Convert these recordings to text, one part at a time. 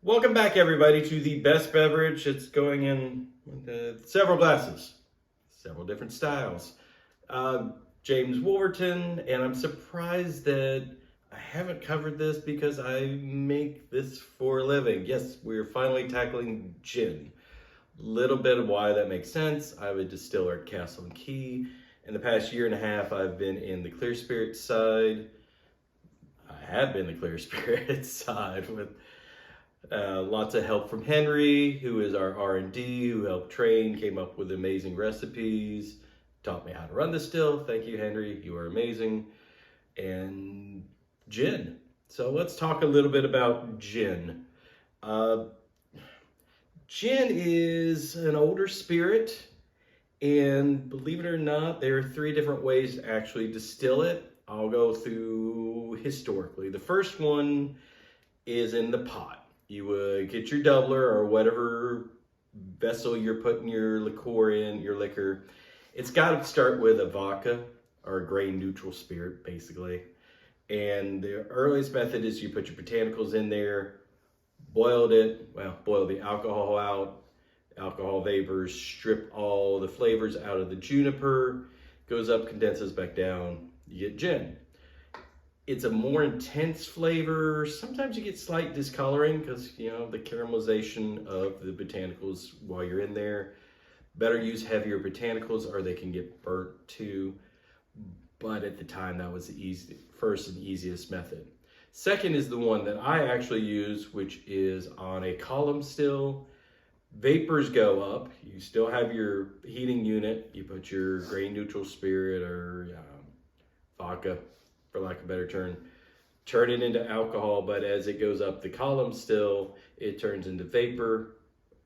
Welcome back, everybody, to the best beverage. It's going in several glasses, several different styles. James Wolverton, and I'm surprised that I haven't covered this because I make this for a living. Yes, we're finally tackling gin. Little bit of why that makes sense. I'm a distiller at Castle and Key. In the past year and a half, I've been in the clear spirit side. I have been the clear spirit side with lots of help from Henry, who is our R&D, who helped train, came up with amazing recipes, taught me how to run the still. Thank you, Henry. You are amazing. And gin. So let's talk a little bit about gin. Gin is an older spirit, and believe it or not, there are 3 different ways to actually distill it. I'll go through historically. The first one is in the pot. You would get your doubler or whatever vessel you're putting your liqueur in, your liquor. It's got to start with a vodka or a grain neutral spirit, basically. And the earliest method is you put your botanicals in there, boil the alcohol out, alcohol vapors, strip all the flavors out of the juniper, goes up, condenses back down, you get gin. It's a more intense flavor. Sometimes you get slight discoloring because, the caramelization of the botanicals while you're in there. Better use heavier botanicals or they can get burnt too. But at the time, that was the first and easiest method. Second is the one that I actually use, which is on a column still. Vapors go up. You still have your heating unit. You put your grain neutral spirit or vodka, for lack of a better term, turn it into alcohol, but as it goes up the column still, it turns into vapor.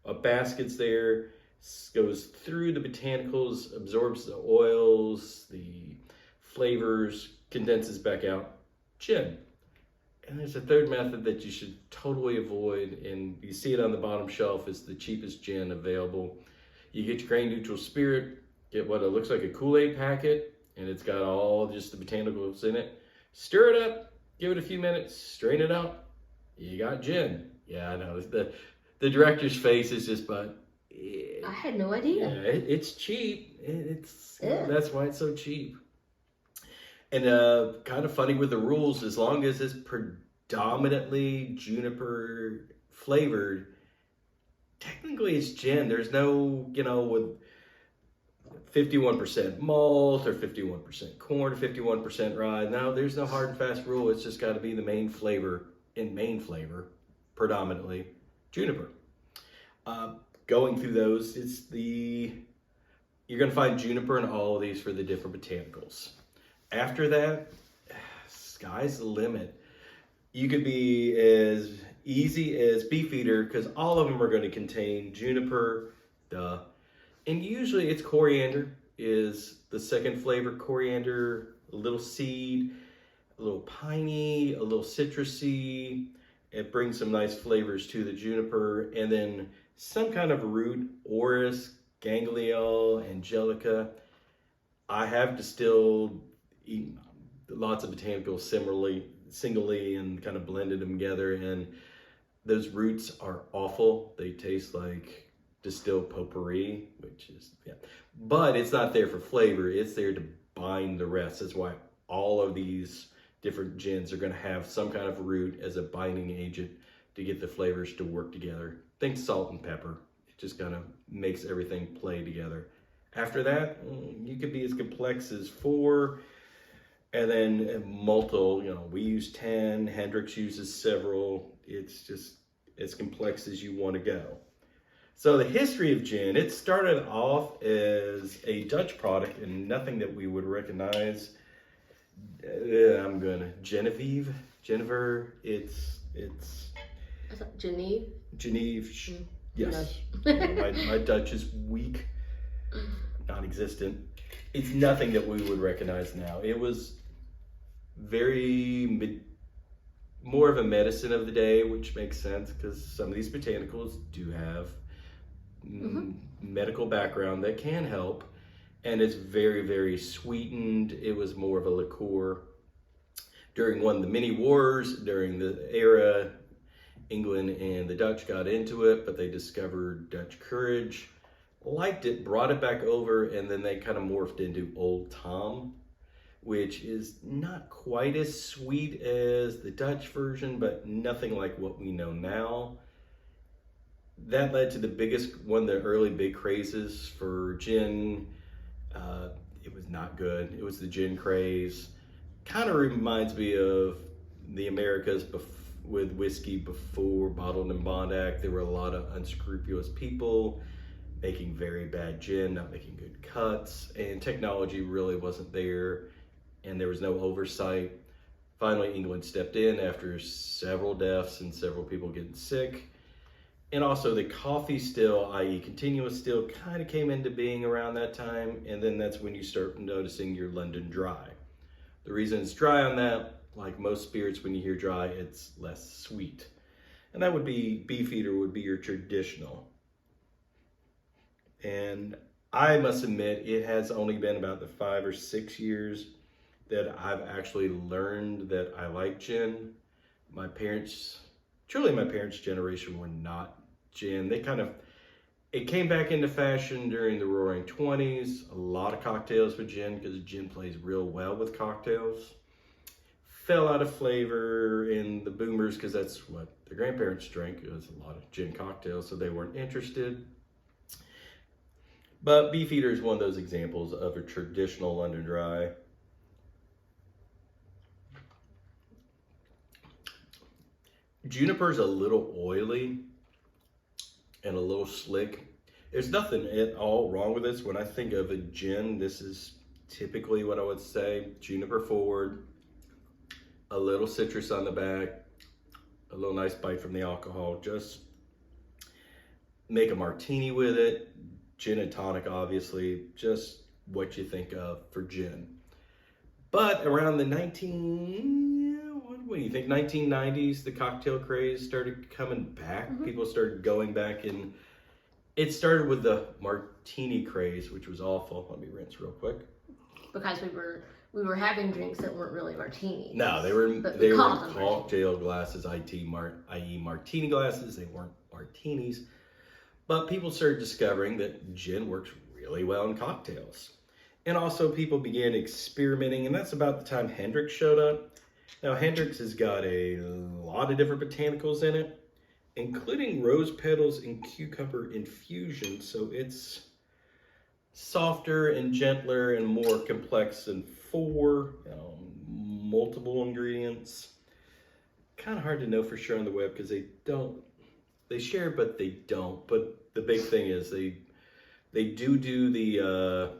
A basket's there, goes through the botanicals, absorbs the oils, the flavors, condenses back out, gin. And there's a third method that you should totally avoid, and you see it on the bottom shelf. It's the cheapest gin available. You get your grain neutral spirit, get what it looks like a Kool-Aid packet, and it's got all just the botanicals in it. Stir it up, give it a few minutes, strain it out. You got gin. Yeah, I know. The director's face is just, but I had no idea. Yeah, it's cheap. That's why it's so cheap. And kind of funny with the rules, as long as it's predominantly juniper flavored, technically it's gin. There's no, with 51% malt or 51% corn, 51% rye. No, there's no hard and fast rule. It's just got to be the main flavor, predominantly juniper. Going through those, you're going to find juniper in all of these for the different botanicals. After that, sky's the limit. You could be as easy as Beefeater because all of them are going to contain juniper, and usually it's coriander is the second flavor. Coriander, a little seed, a little piney, a little citrusy. It brings some nice flavors to the juniper. And then some kind of root, orris, gangliol, angelica. I have distilled lots of botanicals singly and kind of blended them together. And those roots are awful. They taste like distilled potpourri, which is, but it's not there for flavor. It's there to bind the rest. That's why all of these different gins are going to have some kind of root as a binding agent to get the flavors to work together. Think salt and pepper. It just kind of makes everything play together. After that, you could be as complex as 4, and then multiple, we use 10, Hendrick's uses several. It's just as complex as you want to go. So the history of gin, it started off as a Dutch product and nothing that we would recognize. Genevieve, it's. I thought Geneve. Yes. My Dutch is weak, non-existent. It's nothing that we would recognize now. It was more of a medicine of the day, which makes sense because some of these botanicals do have medical background that can help, and it's very, very sweetened. It was more of a liqueur during one of the mini wars during the era. England and the Dutch got into it, but they discovered Dutch courage, liked it, brought it back over, and then they kind of morphed into Old Tom, which is not quite as sweet as the Dutch version, but nothing like what we know now. That led to one of the early big crazes for gin. It was not good. It was the gin craze. Kind of reminds me of the Americas with whiskey before Bottled and Bond Act. There were a lot of unscrupulous people making very bad gin, not making good cuts, and technology really wasn't there, and there was no oversight. Finally, England stepped in after several deaths and several people getting sick. And also the coffee still, i.e. continuous still, kind of came into being around that time, and then that's when you start noticing your London Dry. The reason it's dry on that, like most spirits, when you hear dry, it's less sweet. And that would be, Beefeater would be your traditional. And I must admit, it has only been about the 5 or 6 years that I've actually learned that I like gin. My parents' generation were not gin. It came back into fashion during the Roaring 20s. A lot of cocktails with gin because gin plays real well with cocktails. Fell out of flavor in the boomers because that's what their grandparents drank. It was a lot of gin cocktails, so they weren't interested. But Beefeater is one of those examples of a traditional London Dry. Juniper's a little oily and a little slick. There's nothing at all wrong with this. When I think of a gin, this is typically what I would say. Juniper forward, a little citrus on the back, a little nice bite from the alcohol. Just make a martini with it. Gin and tonic, obviously, just what you think of for gin. But around the 1990s, the cocktail craze started coming back. Mm-hmm. People started going back, and it started with the martini craze, which was awful. Let me rinse real quick. Because we were having drinks that weren't really martinis. No, they were cocktail glasses, i.e. martini glasses. They weren't martinis. But people started discovering that gin works really well in cocktails. And also people began experimenting, and that's about the time Hendrick's showed up. Now, Hendrick's has got a lot of different botanicals in it, including rose petals and cucumber infusion. So it's softer and gentler and more complex than multiple ingredients. Kind of hard to know for sure on the web because they share, but they don't. But the big thing is they do the,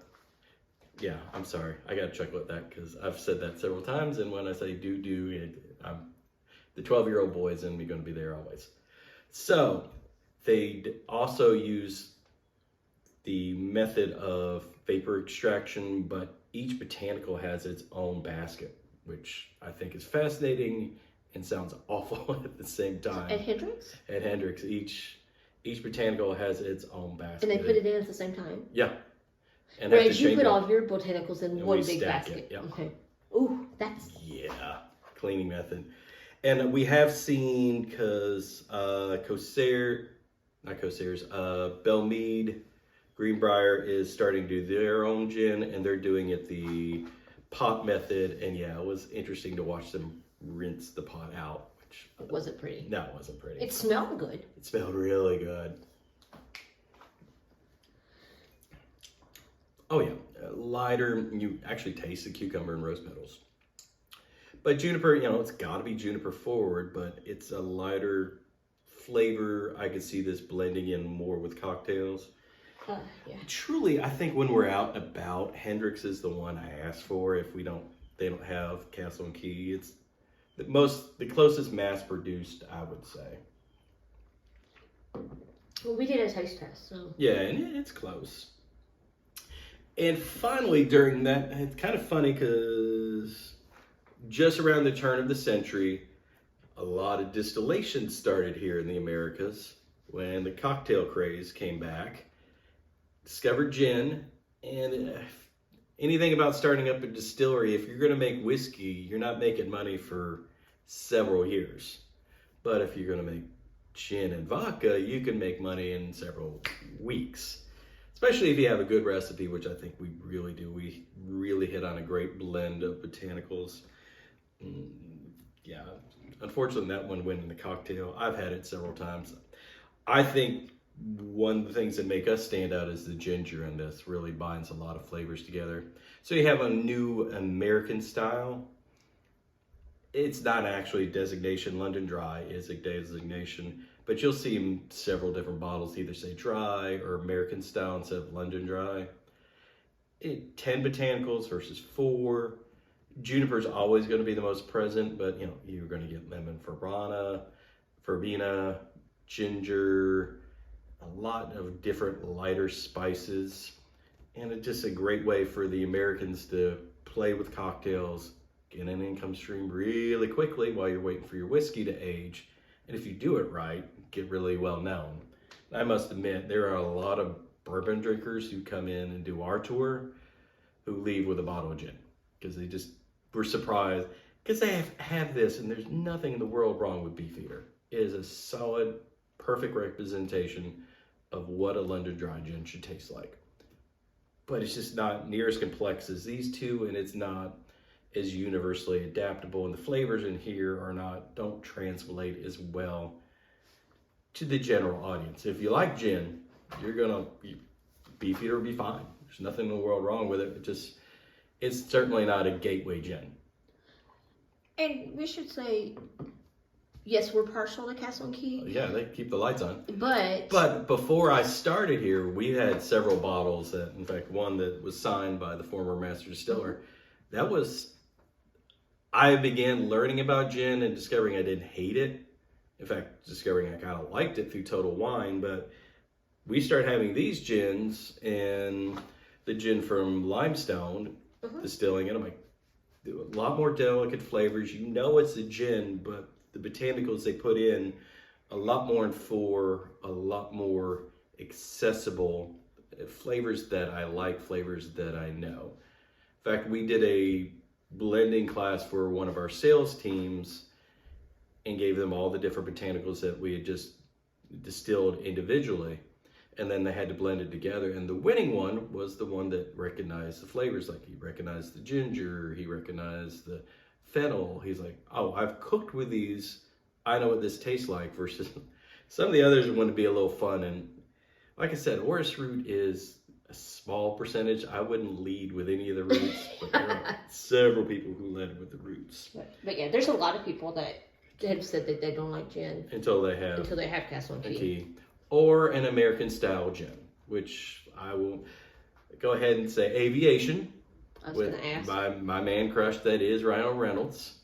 yeah, I'm sorry. I got to chuckle at that because I've said that several times. And when I say the 12-year-old boy is in me going to be there always. So they also use the method of vapor extraction, but each botanical has its own basket, which I think is fascinating and sounds awful at the same time. At Hendrick's? At Hendrick's, each botanical has its own basket. And they put it in at the same time? Yeah. And whereas you put all of your botanicals in one big basket. Yep. Okay. Ooh, that's... Yeah, cleaning method. And we have seen, because Belmead, Greenbrier is starting to do their own gin, and they're doing it the pot method. And yeah, it was interesting to watch them rinse the pot out. Was it pretty? No, it wasn't pretty. It smelled good. It smelled really good. Oh yeah, lighter. You actually taste the cucumber and rose petals. But juniper, it's got to be juniper forward, but it's a lighter flavor. I could see this blending in more with cocktails. Yeah. Truly, I think when we're out and about, Hendrick's is the one I ask for. If they don't have Castle and Key, it's the closest mass produced, I would say. Well, we did a taste test, so. Yeah, and it's close. And finally, during that, it's kind of funny because just around the turn of the century, a lot of distillation started here in the Americas when the cocktail craze came back. Discovered gin, and anything about starting up a distillery, if you're going to make whiskey, you're not making money for several years. But if you're going to make gin and vodka, you can make money in several weeks. Especially if you have a good recipe, which I think we really do. We really hit on a great blend of botanicals. Yeah, unfortunately that one went in the cocktail. I've had it several times. I think one of the things that make us stand out is the ginger in this. Really binds a lot of flavors together. So you have a new American style. It's not actually a designation. London Dry is a designation, but you'll see several different bottles either say dry or American style instead of London Dry. 10 botanicals versus 4. Juniper is always going to be the most present, but you know, you're going to get lemon verbena, ginger, a lot of different lighter spices, and it's just a great way for the Americans to play with cocktails, get an income stream really quickly while you're waiting for your whiskey to age, and if you do it right, get really well known. I must admit, there are a lot of bourbon drinkers who come in and do our tour who leave with a bottle of gin because they just were surprised because they have this, and there's nothing in the world wrong with Beefeater. It is a solid, perfect representation of what a London Dry gin should taste like. But it's just not near as complex as these two, and it's not as universally adaptable, and the flavors in here don't translate as well to the general audience. If you like gin, Beefeater will be fine. There's nothing in the world wrong with it. It's certainly not a gateway gin. And we should say, yes, we're partial to Castle and Key. Yeah, they keep the lights on. But before I started here, we had several bottles that, in fact, one that was signed by the former master distiller. I began learning about gin and discovering I didn't hate it. In fact, discovering I kind of liked it through Total Wine, but we started having these gins, and the gin from Limestone Distilling, and I'm like, a lot more delicate flavors. You know it's a gin, but the botanicals they put in, a lot more a lot more accessible flavors that I like, flavors that I know. In fact, we did a blending class for one of our sales teams and gave them all the different botanicals that we had just distilled individually, and then they had to blend it together, and the winning one was the one that recognized the flavors. Like, he recognized the ginger, he recognized the fennel. He's like, oh, I've cooked with these, I know what this tastes like, versus some of the others want to be a little fun. And like I said, orris root is a small percentage. I wouldn't lead with any of the roots, but there are several people who led with the roots. But yeah, there's a lot of people that have said that they don't like gin until they have Castle and Key. Or an American style gin, which I will go ahead and say Aviation. I was going to ask. My man crush, that is Ryan Reynolds.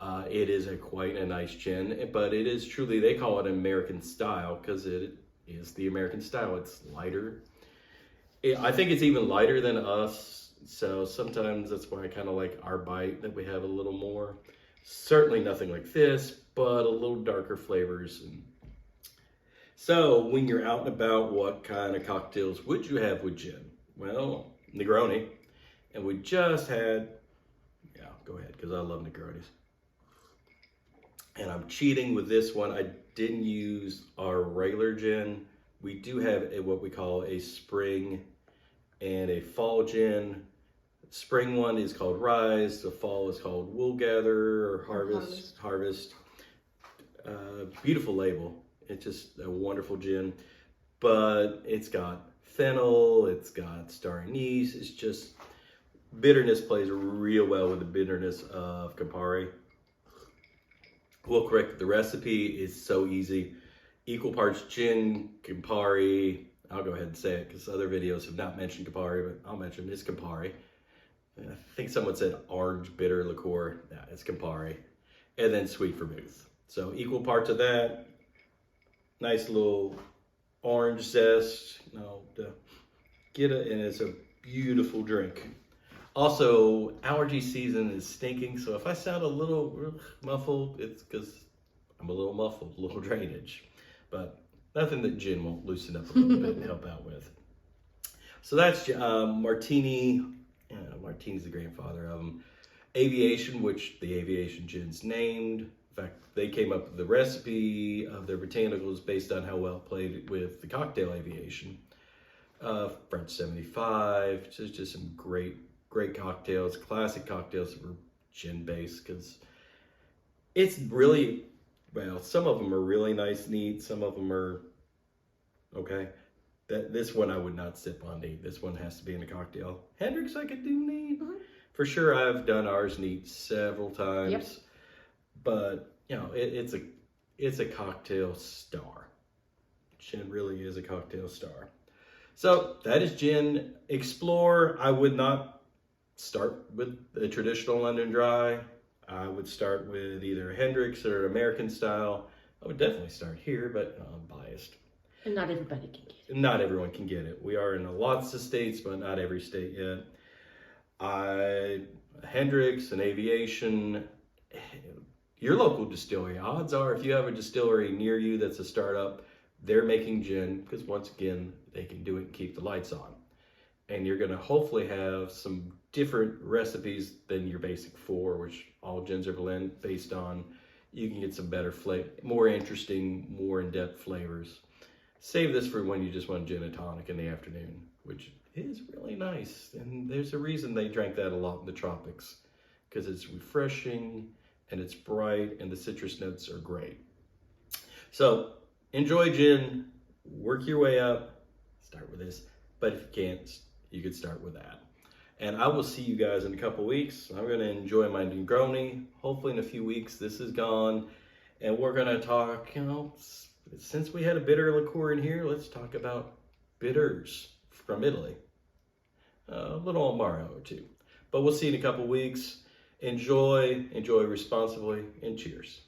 It is quite a nice gin, but it is truly, they call it American style because it is the American style. It's lighter. I think it's even lighter than us, so sometimes that's why I kind of like our bite, that we have a little more. Certainly nothing like this, but a little darker flavors. So when you're out and about, what kind of cocktails would you have with gin? Well, Negroni. And we just had, yeah, go ahead, because I love Negronis. And I'm cheating with this one. I didn't use our regular gin. We do have what we call a spring and a fall gin. The spring one is called Rise. The fall is called Woolgather or Harvest. Beautiful label. It's just a wonderful gin, but it's got fennel, it's got star anise. It's just, bitterness plays real well with the bitterness of Campari. We'll correct, the recipe is so easy. Equal parts gin, Campari. I'll go ahead and say it because other videos have not mentioned Campari, but I'll mention it's Campari. I think someone said orange bitter liqueur. Yeah, it's Campari. And then sweet vermouth. So equal parts of that. Nice little orange zest. And it's a beautiful drink. Also, allergy season is stinking, so if I sound a little muffled, it's because I'm a little muffled, a little drainage. But nothing that gin won't loosen up a little bit and help out with. So that's Martini. Martini's the grandfather of them. Aviation, which the Aviation gin's named. In fact, they came up with the recipe of their botanicals based on how well it played with the cocktail aviation. French 75, just some great cocktails, classic cocktails that were gin based, because it's really, well, some of them are really nice, neat. Some of them are okay. This one I would not sip on neat. This one has to be in a cocktail. Hendrick's I could do neat. For sure, I've done ours neat several times. Yep. But, you know, it's a cocktail star. Gin really is a cocktail star. So that is gin. Explore. I would not start with a traditional London Dry. I would start with either a Hendrick's or American style. I would definitely start here, but I'm biased. And not everybody can get it. Not everyone can get it. We are in lots of states, but not every state yet. Hendrick's and Aviation, your local distillery. Odds are, if you have a distillery near you that's a startup, they're making gin, because once again, they can do it and keep the lights on. And you're going to hopefully have some different recipes than your basic 4, which all gins are blend based on. You can get some better flavor, more interesting, more in-depth flavors. Save this for when you just want gin and tonic in the afternoon, which is really nice. And there's a reason they drank that a lot in the tropics, because it's refreshing and it's bright and the citrus notes are great. So enjoy gin, work your way up, start with this. But if you can't, you could start with that. And I will see you guys in a couple weeks. I'm going to enjoy my Negroni. Hopefully in a few weeks this is gone. And we're going to talk, you know, since we had a bitter liqueur in here, let's talk about bitters from Italy. A little Amaro or two. But we'll see you in a couple weeks. Enjoy responsibly, and cheers.